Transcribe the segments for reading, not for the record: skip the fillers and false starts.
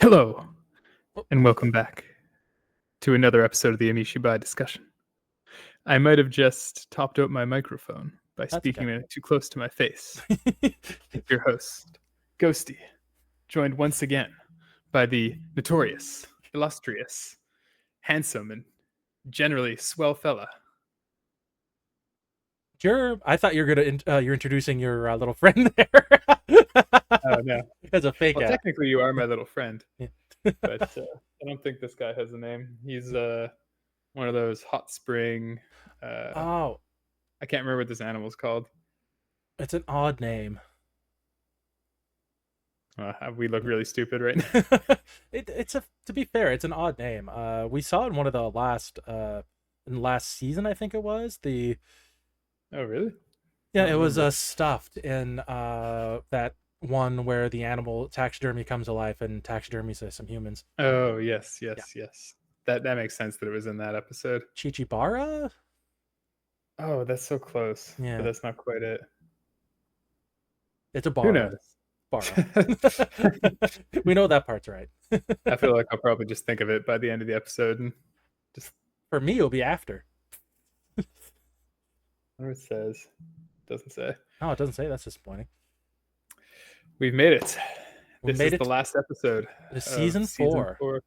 Hello, Oh, and welcome back to another episode of the Yami Shibai discussion. I might have just topped out my microphone by that's speaking okay. it too close to my face. It's your host, Ghosty, joined once again by the notorious, illustrious, handsome, and generally swell fella. I thought you were you're introducing your little friend there. Oh, no. As a fake Well, out. technically, you are my little friend, Yeah. but I don't think this guy has a name. He's one of those hot spring. Uh, Oh, I can't remember what this animal's called. it's an odd name. We look really stupid right now. It's a to be fair, it's an odd name. We saw in one of the last season, I think it was the Oh, really? I yeah, don't it was remember. stuffed in that one where the animal taxidermy comes alive and taxidermy says some humans. Oh, yes, Yeah, yes, yes. That makes sense that it was in that episode. Chichibara. Oh, that's so close, but Yeah, that's not quite it. it's a Who bara. knows? Bara. We know that part's right. I feel like I'll probably just think of it by the end of the episode and just For me, it'll be after. whatever it says. Doesn't say. Oh, it doesn't say. That's disappointing. We've made it. We This made is it the last episode to of season season 4. 4.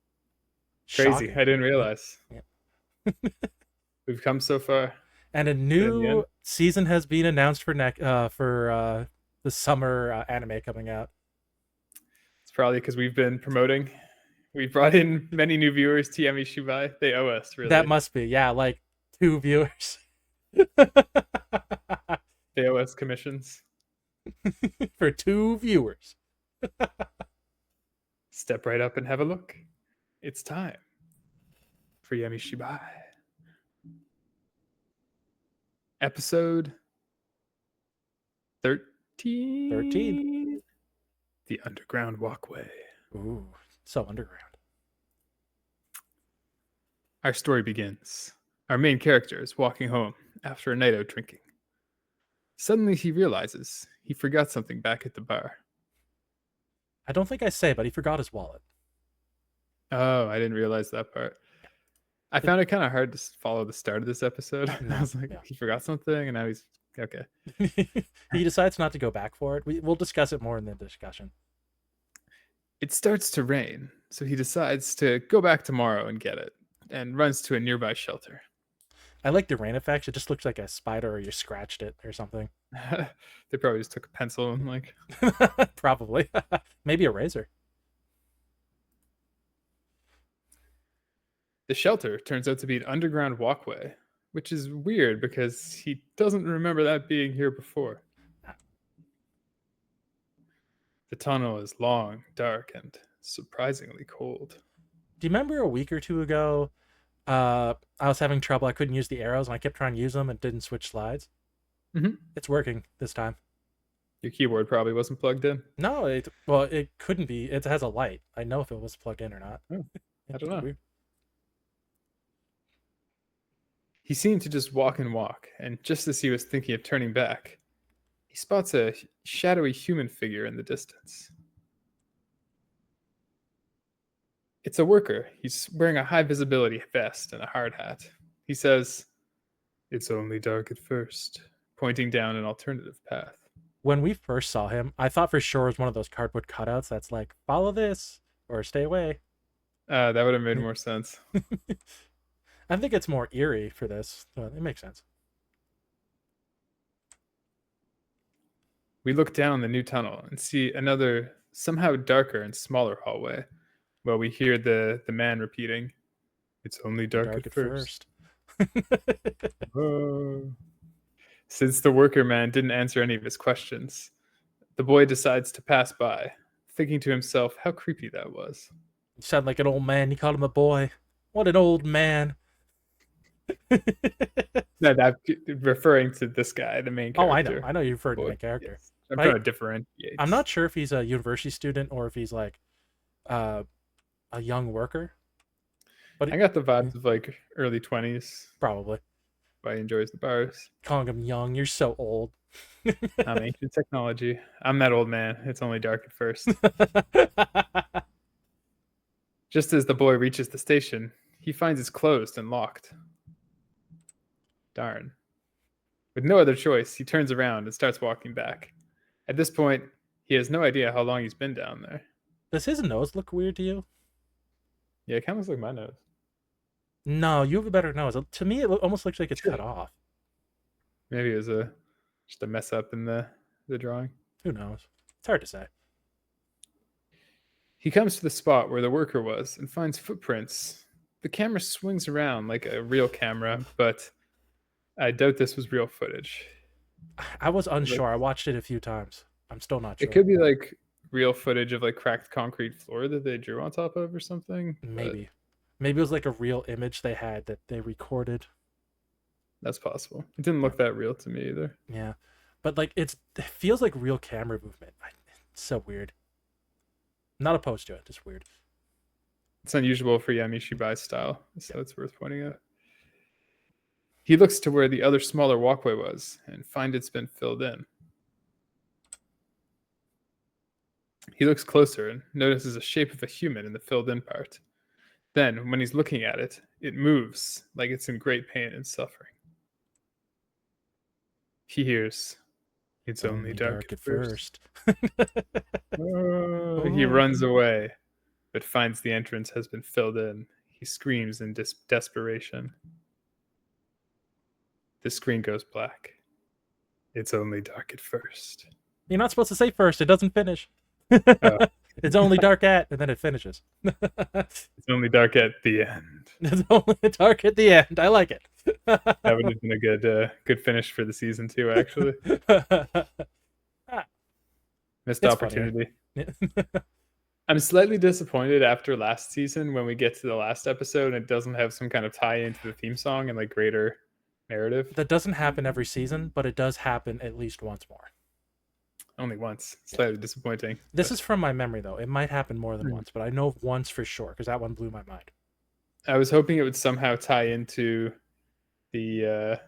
Crazy. Shocking. I didn't realize. Yeah. We've come so far, And a but in the end, new season has been announced for the summer anime coming out. it's probably because we've been promoting. We brought in many new viewers to Yami Shibai. They owe us, That really. must be, yeah, like 2 viewers. They owe us commissions. For 2 viewers. Step right up and have a look. It's time for Yami Shibai. Episode 13. 13. The Underground Walkway. Ooh, so underground. Our story begins. Our main character is walking home after a night out drinking. Suddenly he realizes he forgot something back at the bar. I don't think I say, but he forgot his wallet. Oh, I didn't realize that part. I found it kind of hard to follow the start of this episode. I was like, Yeah. he forgot something, and now he's okay. He decides not to go back for it. We'll discuss it more in the discussion. It starts to rain, so he decides to go back tomorrow and get it, and runs to a nearby shelter. I like the rain effects. It just looks like a spider or you scratched it or something. They probably just took a pencil and like. Probably. Maybe a razor. The shelter turns out to be an underground walkway, which is weird because he doesn't remember that being here before. The tunnel is long, dark, and surprisingly cold. Do you remember a week or two ago? I was having trouble. I couldn't use the arrows, and I kept trying to use them and didn't switch slides. Mm-hmm. It's working this time. Your keyboard probably wasn't plugged in. No, it couldn't be. It has a light. I know if it was plugged in or not. Oh, I don't know. Weird. He seemed to just walk and walk, and just as he was thinking of turning back, he spots a shadowy human figure in the distance. It's a worker. He's wearing a high visibility vest and a hard hat. He says, "It's only dark at first," pointing down an alternative path. When we first saw him, I thought for sure it was one of those cardboard cutouts that's like, follow this or stay away. That would have made more sense. I think it's more eerie for this. It makes sense. We look down the new tunnel and see another, somehow darker and smaller hallway. Well, we hear the man repeating, "It's only dark at first." Oh. Since the worker man didn't answer any of his questions, the boy decides to pass by, thinking to himself how creepy that was. You sound like an old man. You called him a boy. What an old man. No, that referring to this guy, the main Oh, character. I know you referred to Boy, the character. yes. I'm Right? trying to differentiate. I'm not sure if he's a university student or if he's like uh, a young worker. But I got the vibes of like early 20s. probably Why he enjoys the bars. calling him young. You're so old. I'm ancient technology. I'm that old man. It's only dark at first. Just as the boy reaches the station, he finds it's closed and locked. Darn. With no other choice, he turns around and starts walking back. At this point, he has no idea how long he's been down there. Does his nose look weird to you? Yeah, it kind of looks like my nose. No, you have a better nose. To me, it almost looks like it's cut off. Maybe it was just a mess up in the drawing. Who knows? It's hard to say. He comes to the spot where the worker was and finds footprints. The camera swings around like a real camera, but I doubt this was real footage. I was unsure. I watched it a few times. I'm still not sure. It could be like real footage of like cracked concrete floor that they drew on top of or something. Maybe. Maybe it was like a real image they had that they recorded. That's possible. It didn't look that real to me either. Yeah. But like it feels like real camera movement. It's so weird. Not opposed to it, just weird. It's unusual for Yami Shibai's style, so it's worth pointing out. He looks to where the other smaller walkway was and finds it's been filled in. He looks closer and notices a shape of a human in the filled in part. Then, when he's looking at it, it moves like it's in great pain and suffering. He hears, "It's only dark at first." He runs away, but finds the entrance has been filled in. He screams in desperation. The screen goes black. It's only dark at first. You're not supposed to say first. It doesn't finish. Oh. It's only dark at, and then it finishes. It's only dark at the end. It's only dark at the end. I like it. That would have been a good finish for the season 2, actually. Missed opportunity. I'm slightly disappointed after last season when we get to the last episode and it doesn't have some kind of tie into the theme song and like greater narrative. That doesn't happen every season, but it does happen at least once more. Only once. Slightly disappointing. This is from my memory, though. It might happen more than once, but I know of once for sure because that one blew my mind. I was hoping it would somehow tie into the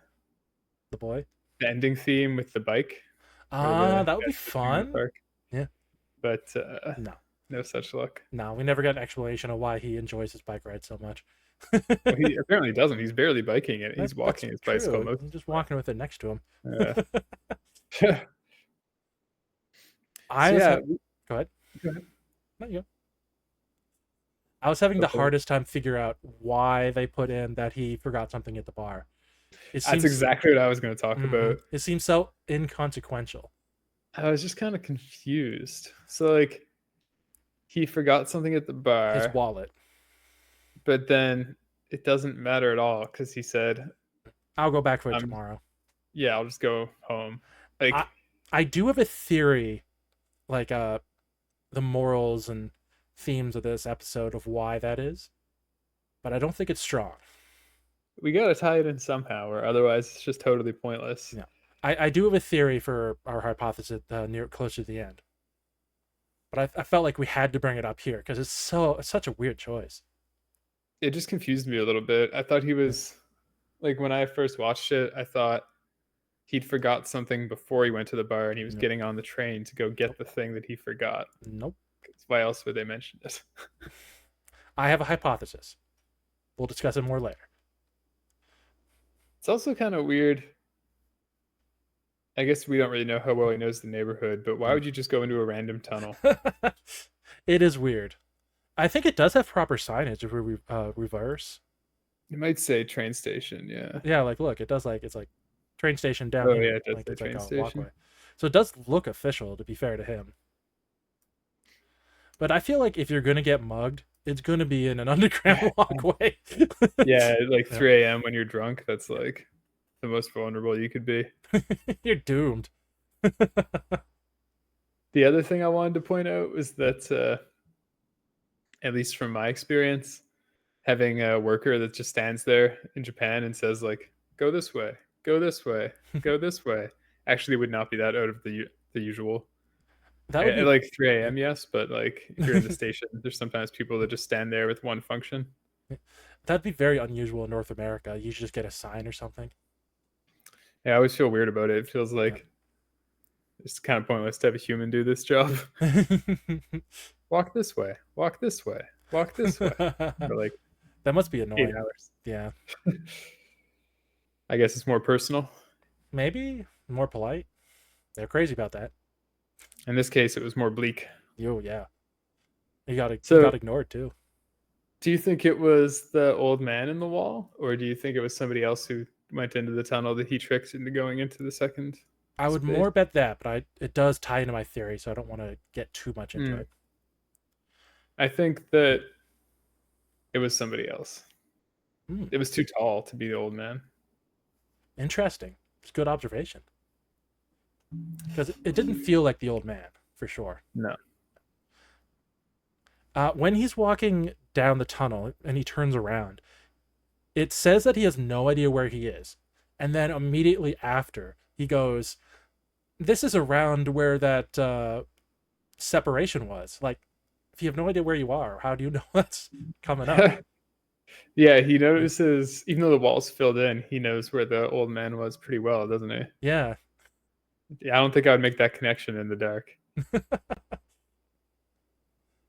boy? The ending theme with the bike. That would be fun. Yeah. But no such luck. No, we never got an explanation of why he enjoys his bike ride so much. Well, he apparently doesn't. He's barely biking it. He's walking his bicycle. He's just walking with it next to him. Go ahead. No, you go. I was having the hardest time figure out why they put in that he forgot something at the bar. That's exactly what I was going to talk about. It seems so inconsequential. I was just kind of confused. So, like, he forgot something at the bar. His wallet. But then it doesn't matter at all because he said, I'll go back for it tomorrow. Yeah, I'll just go home. Like, I do have a theory, like the morals and themes of this episode of why that is, but I don't think it's strong. We gotta tie it in somehow, or otherwise it's just totally pointless. Yeah, I do have a theory for our hypothesis closer to the end, but I felt like we had to bring it up here because it's such a weird choice. It just confused me a little bit. I thought he was like, when I first watched it, I thought he'd forgot something before he went to the bar and he was getting on the train to go get the thing that he forgot. Nope. Why else would they mention it? I have a hypothesis. We'll discuss it more later. It's also kind of weird. I guess we don't really know how well he knows the neighborhood, but why would you just go into a random tunnel? It is weird. I think it does have proper signage if we reverse. You might say train station, yeah. Yeah, like look, it does it's like train station down here. Yeah, it does like, say it's train like station. Walkway. So it does look official, to be fair to him. But I feel like if you're gonna get mugged, it's gonna be in an underground walkway. Yeah, like 3 a.m. when you're drunk, that's like the most vulnerable you could be. You're doomed. The other thing I wanted to point out was that at least from my experience, having a worker that just stands there in Japan and says like, go this way, go this way, go this way, actually would not be that out of the usual. That would be like 3 a.m. yes, but like if you're in the station, there's sometimes people that just stand there with one function. That'd be very unusual in North America. You should just get a sign or something. Yeah, I always feel weird about it. It feels like it's kind of pointless to have a human do this job. walk this way, walk this way, walk this way for like That must be 8 annoying. hours. Yeah. I guess it's more personal. Maybe more polite. They're crazy about that. In this case, it was more bleak. Yo, yeah. He So, got ignored too. do you think it was the old man in the wall, or do you think it was somebody else who went into the tunnel that he tricked into going into the second I would space? more bet that, but it does tie into my theory, so I don't want to get too much into Hmm. it. I think that it was somebody else. Hmm. It was too tall to be the old man. Interesting. It's a good observation. Because it didn't feel like the old man, for sure. No. When he's walking down the tunnel and he turns around, it says that he has no idea where he is. And then immediately after, he goes, "This is around where that separation was." Like, if you have no idea where you are, how do you know that's coming up? Yeah, he notices, even though the wall's filled in, he knows where the old man was pretty well, doesn't he? Yeah. Yeah, I don't think I would make that connection in the dark.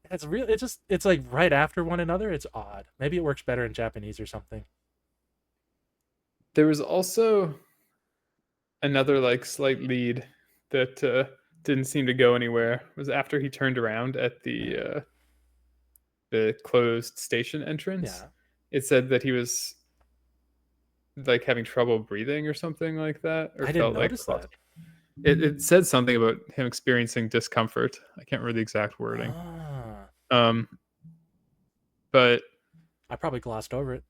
It's real. It's like right after one another. It's odd. Maybe it works better in Japanese or something. There was also another like slight lead that didn't seem to go anywhere. Was after he turned around at the closed station entrance. Yeah. It said that he was like having trouble breathing or something like that, or I didn't felt like notice that. it said something about him experiencing discomfort. I can't remember the exact wording. Ah, Um, but I probably glossed over it.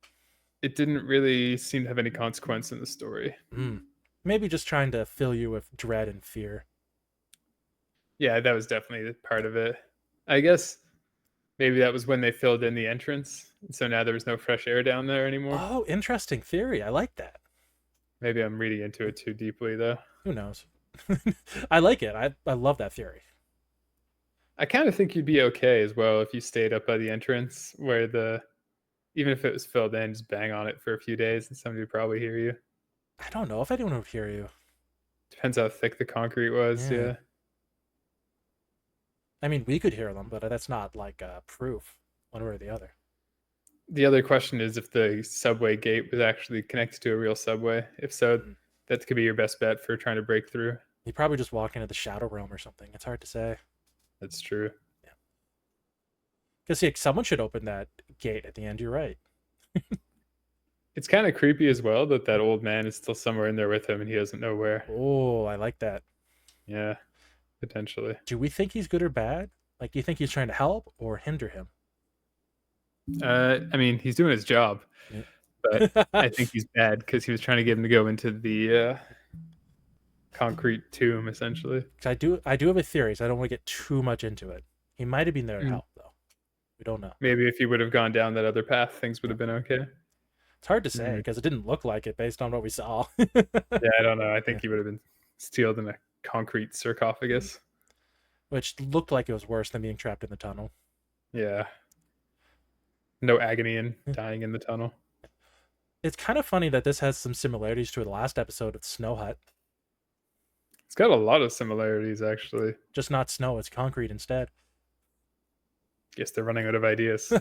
it didn't really seem to have any consequence in the story. Maybe just trying to fill you with dread and fear. Yeah, that was definitely part of it. I guess maybe that was when they filled in the entrance, so now there was no fresh air down there anymore. Oh, interesting theory. I like that. Maybe I'm reading into it too deeply, though. Who knows? I like it. I love that theory. I kind of think you'd be okay as well if you stayed up by the entrance, where the even if it was filled in, just bang on it for a few days, and somebody would probably hear you. I don't know if anyone would hear you. Depends how thick the concrete was. Yeah. Yeah. I mean, we could hear them, but that's not like proof one way or the other. The other question is if the subway gate was actually connected to a real subway. If so, Mhm. that could be your best bet for trying to break through. He probably just walked into the shadow realm or something. It's hard to say. That's true. Yeah. Because see, someone should open that gate at the end. You're right. It's kind of creepy as well that that old man is still somewhere in there with him and he doesn't know where. Oh, I like that. Yeah, potentially. Do we think he's good or bad? Like, do you think he's trying to help or hinder him? I mean, he's doing his job, but I think he's bad because he was trying to get him to go into the concrete tomb, essentially. I do have a theory, so I don't want to get too much into it. He might have been there to help, though. We don't know. Maybe if he would have gone down that other path, things would have been okay. It's hard to say because it didn't look like it based on what we saw. Yeah, I don't know. I think he would have been sealed in a concrete sarcophagus. Which looked like it was worse than being trapped in the tunnel. Yeah. No agony in dying in the tunnel. It's kind of funny that this has some similarities to the last episode of Snow Hut. It's got a lot of similarities, actually. Just not snow, it's concrete instead. Guess they're running out of ideas.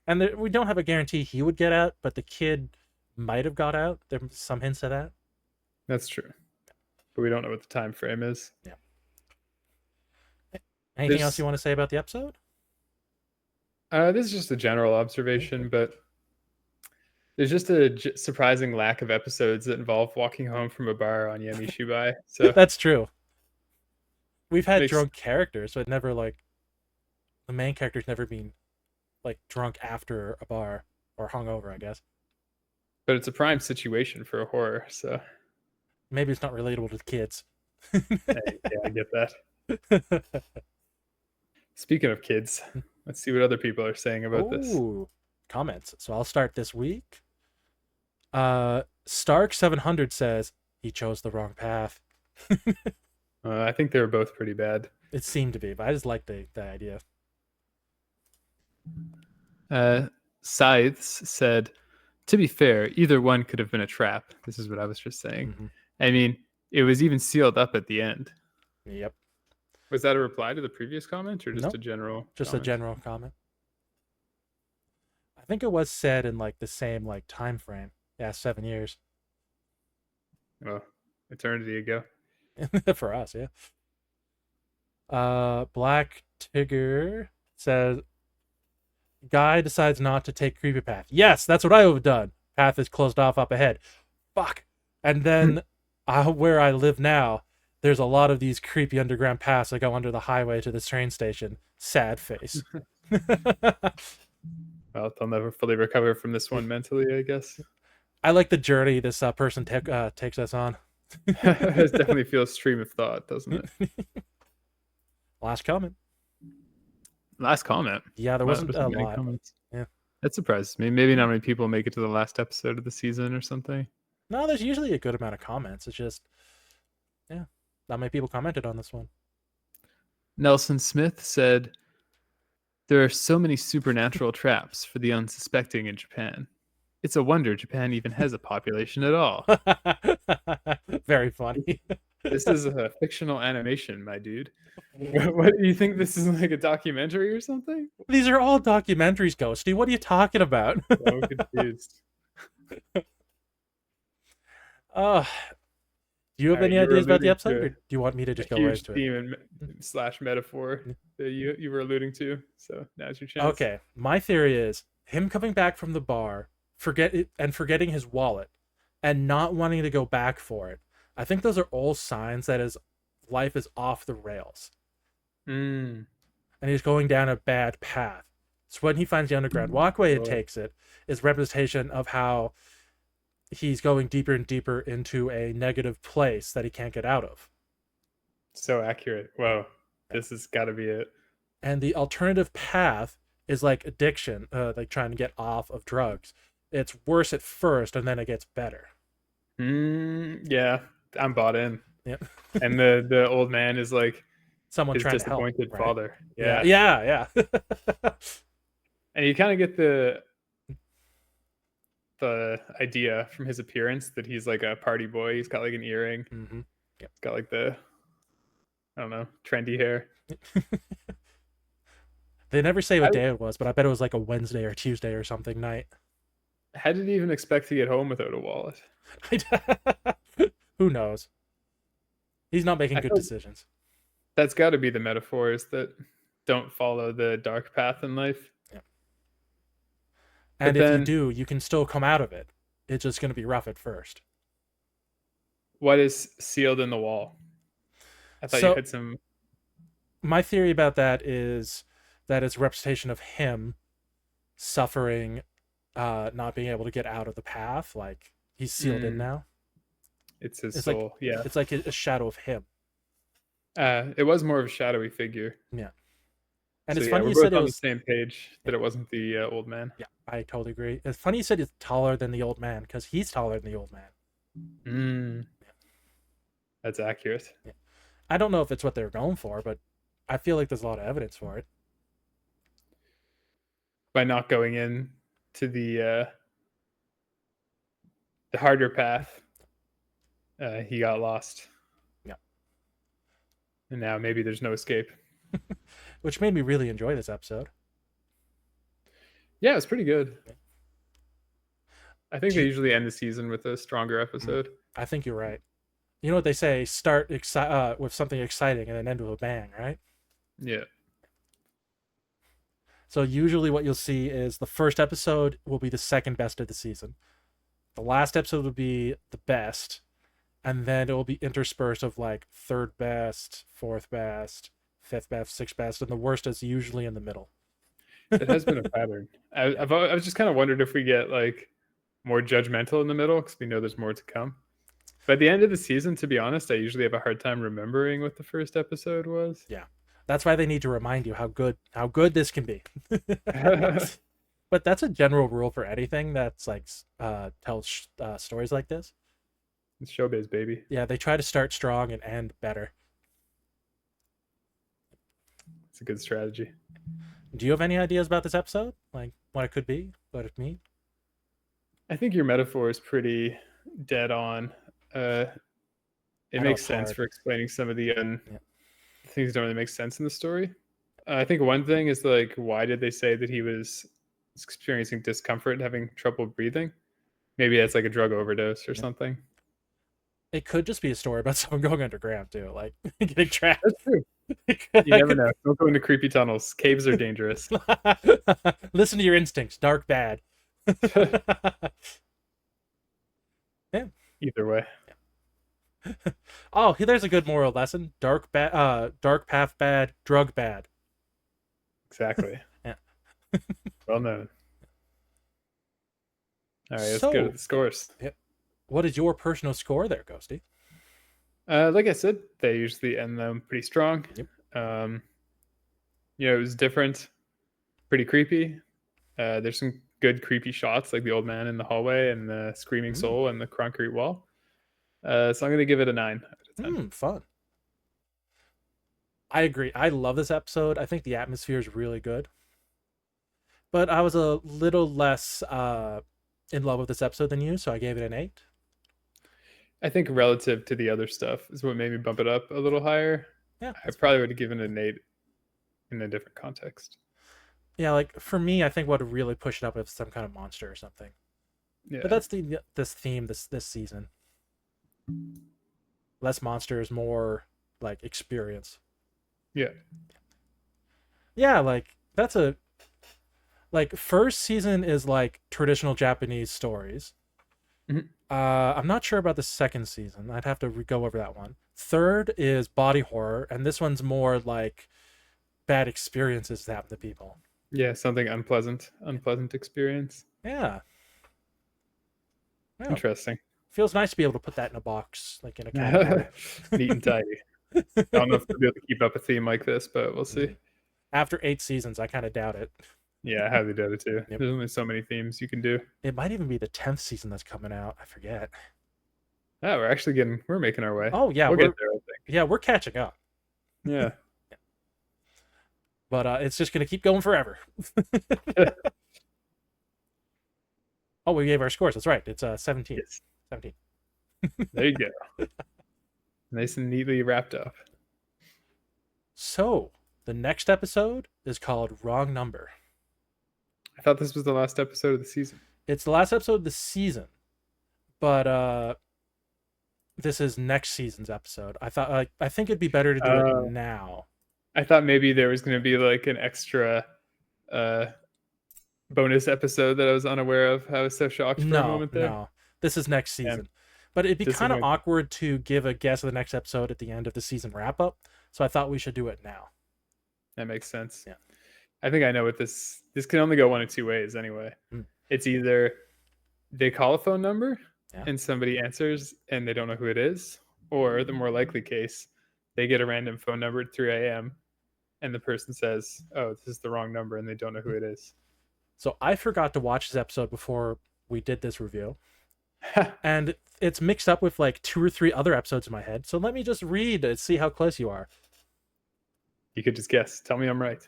And we don't have a guarantee he would get out, but the kid might have got out. There's some hints of that. That's true. But we don't know what the time frame is. Yeah. Anything else you want to say about the episode? This is just a general observation, but there's just a surprising lack of episodes that involve walking home from a bar on Yami Shibai. So That's true. We've had Makes- drunk characters, but never like the main character's never been like drunk after a bar or hungover, I guess. but it's a prime situation for a horror. So Maybe it's not relatable to the kids. hey, yeah, I get that. Speaking of kids, let's see what other people are saying about this. Ooh, comments. So I'll start this week. Stark 700 says he chose the wrong path. I think they were both pretty bad. It seemed to be, but I just like the idea. Scythes said, to be fair, either one could have been a trap. This is what I was just saying. Mhm. I mean, it was even sealed up at the end. Yep. Was that a reply to the previous comment or just Nope, a general just a comment? general comment. I think it was said in like the same like time frame. Yeah, 7 years. Well, eternity ago. For us, yeah. Black Tigger says guy decides not to take creepy path. Yes, that's what I would have done. Path is closed off up ahead. Fuck. And then where I live now, there's a lot of these creepy underground paths that go under the highway to this train station. Sad face. Well, they'll never fully recover from this one mentally, I guess. I like the journey this person takes us on. It definitely feels stream of thought, doesn't it? Last comment. Last comment. Yeah, there Wow, wasn't there's a many lot. comments. Yeah. That surprises me. Maybe not many people make it to the last episode of the season or something. No, there's usually a good amount of comments. It's just, yeah, not many people commented on this one. Nelson Smith said, there are so many supernatural traps for the unsuspecting in Japan. It's a wonder Japan even has a population at all. Very funny. This is a fictional animation, my dude. What do you think? This is like a documentary or something? These are all documentaries, Ghosty. What are you talking about? So confused. Do you have any You were ideas about the alluding episode, to or do you want me to a just go right huge into it? theme and slash metaphor that you were alluding to. So now's your chance. Okay, my theory is him coming back from the bar, forgetting his wallet, and not wanting to go back for it. I think those are all signs that his life is off the rails, Mm. and he's going down a bad path. So when he finds the underground walkway and takes it, is representation of how he's going deeper and deeper into a negative place that he can't get out of. So accurate. Whoa. This has got to be it. And the alternative path is like addiction, like trying to get off of drugs. It's worse at first and then it gets better. Yeah, I'm bought in. Yeah. And the old man is like Someone his trying to help. disappointed Right? father. Yeah. Yeah. And you kind of get the idea from his appearance that he's like a party boy. He's got like an earring. Mm-hmm. Yep. He's got like the, I don't know, trendy hair. They never say what day it was, but I bet it was like a Wednesday or Tuesday or something night. How did he even expect to get home without a wallet? Who knows? He's not making good decisions. That's got to be the metaphors that don't follow the dark path in life. Yeah. And if you do, you can still come out of it. It's just going to be rough at first. What is sealed in the wall? I thought you had some. My theory about that is that it's a representation of him suffering, not being able to get out of the path. Like he's sealed in now. It's his soul. Like, yeah. It's like a shadow of him. It was more of a shadowy figure. Yeah. And so, it's funny we're you both said it on was the same page that it wasn't the old man. Yeah, I totally agree. It's funny you said he's taller than the old man because he's taller than the old man. Yeah. That's accurate. Yeah. I don't know if it's what they're going for, but I feel like there's a lot of evidence for it. By not going in to the harder path, he got lost. Yeah. And now maybe there's no escape. Which made me really enjoy this episode. Yeah, it's pretty good. I think they usually end the season with a stronger episode. I think you're right. You know what they say? Start with something exciting and then end with a bang, right? Yeah. So usually what you'll see is the first episode will be the second best of the season. The last episode will be the best. And then it will be interspersed of like third best, fourth best, fifth best, sixth best, and the worst is usually in the middle. It has been a pattern. I was just kind of wondered if we get like more judgmental in the middle because we know there's more to come. By the end of the season, to be honest, I usually have a hard time remembering what the first episode was. Yeah, that's why they need to remind you how good this can be. But that's a general rule for anything that's like tells stories like this. It's showbiz, baby. Yeah, they try to start strong and end better. It's a good strategy. Do you have any ideas about this episode? Like what it could be? What it mean? I think your metaphor is pretty dead on. It makes sense for explaining some of the things don't really make sense in the story. I think one thing is like, why did they say that he was experiencing discomfort and having trouble breathing? Maybe that's like a drug overdose or something. It could just be a story about someone going underground too, like getting trapped. That's true. You never know. Don't go into creepy tunnels. Caves are dangerous. Listen to your instincts. Dark, bad. Yeah. Either way. Oh, there's a good moral lesson. Dark path bad, drug bad. Exactly. Yeah. Well known. All right, let's So, go to the scores. what is your personal score there, Ghosty? Like I said, they usually end them pretty strong. Yep. It was different, pretty creepy. There's some good creepy shots, like the old man in the hallway and the screaming soul and the concrete wall. So I'm gonna give it a 9 out of 10. Fun. I agree. I love this episode. I think the atmosphere is really good. But I was a little less in love with this episode than you, so I gave it an 8. I think relative to the other stuff is what made me bump it up a little higher. Yeah, I probably would have given it an 8 in a different context. Yeah, like for me, I think what would really push it up is some kind of monster or something. Yeah. But that's this theme this season. Less monsters, more like experience. Yeah. Yeah, like that's a like first season is like traditional Japanese stories. Mhm. I'm not sure about the second season. I'd have to go over that one. Third is body horror, and this one's more like bad experiences that happen to people. Yeah, something unpleasant experience. Yeah. Interesting. Feels nice to be able to put that in a box, like in a category. Neat and tidy. I don't know if we'll be able to keep up a theme like this, but we'll see. After 8 seasons, I kind of doubt it. Yeah, I highly doubt it too. Yep. There's only so many themes you can do. It might even be the 10th season that's coming out. I forget. Oh, we're making our way. Oh yeah, we'll get there, I think. Yeah, we're catching up. Yeah. But it's just gonna keep going forever. Oh, we gave our scores. That's right. It's 17. Yes. 17. There you go. Nice and neatly wrapped up. So the next episode is called Wrong Number. I thought this was the last episode of the season. It's the last episode of the season, but this is next season's episode. I think it'd be better to do it now. I thought maybe there was going to be like an extra bonus episode that I was unaware of. I was so shocked for a moment there. No, this is next season. But it'd be kind of awkward to give a guess of the next episode at the end of the season wrap up. So I thought we should do it now. That makes sense. Yeah. I think I know what this can only go one of two ways anyway. It's either they call a phone number and somebody answers and they don't know who it is, or the more likely case, they get a random phone number at 3 a.m. and the person says, "Oh, this is the wrong number," and they don't know who it is. So I forgot to watch this episode before we did this review. And it's mixed up with like 2 or 3 other episodes in my head. So let me just read and see how close you are. You could just guess. Tell me I'm right.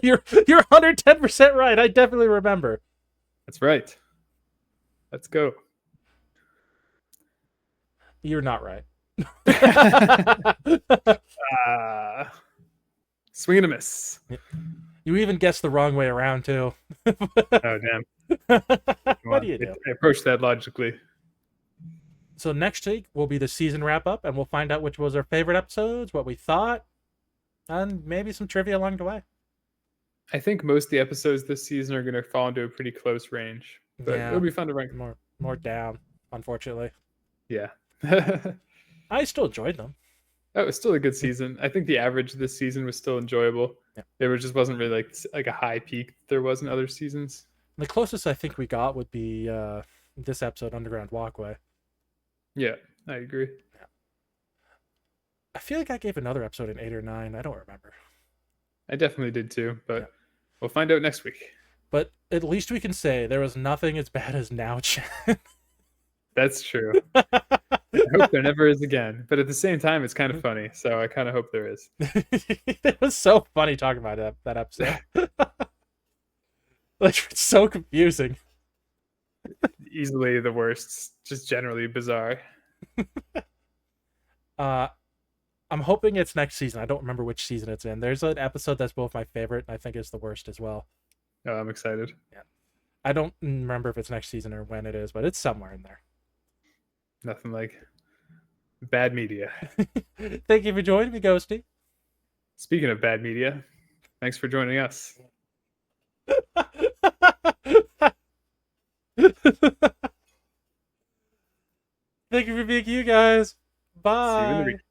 You're 110% right. I definitely remember. That's right. Let's go. You're not right. Swing and a miss. You even guessed the wrong way around too. Oh damn. What do you do? I approached that logically. So next week will be the season wrap up, and we'll find out which was our favorite episodes, what we thought, and maybe some trivia along the way. I think most of the episodes this season are going to fall into a pretty close range, but it'll be fun to rank more down, unfortunately. Yeah. I still enjoyed them. That was still a good season. I think the average this season was still enjoyable. Yeah. There just wasn't really like a high peak there was in other seasons. The closest I think we got would be this episode, Underground Walkway. Yeah, I agree. Yeah. I feel like I gave another episode an 8 or 9. I don't remember. I definitely did too, but we'll find out next week. But at least we can say there was nothing as bad as Now Chan. That's true. I hope there never is again. But at the same time, it's kind of funny. So I kind of hope there is. It was so funny talking about that episode. Like, it's so confusing. Easily the worst. Just generally bizarre. I'm I'm hoping it's next season. I don't remember which season it's in. There's an episode that's both my favorite and I think is the worst as well. Oh, I'm excited. Yeah. I don't remember if it's next season or when it is, but it's somewhere in there. Nothing like bad media. Thank you for joining me, Ghosty. Speaking of bad media, thanks for joining us. Thank you for being you guys. Bye. See you in the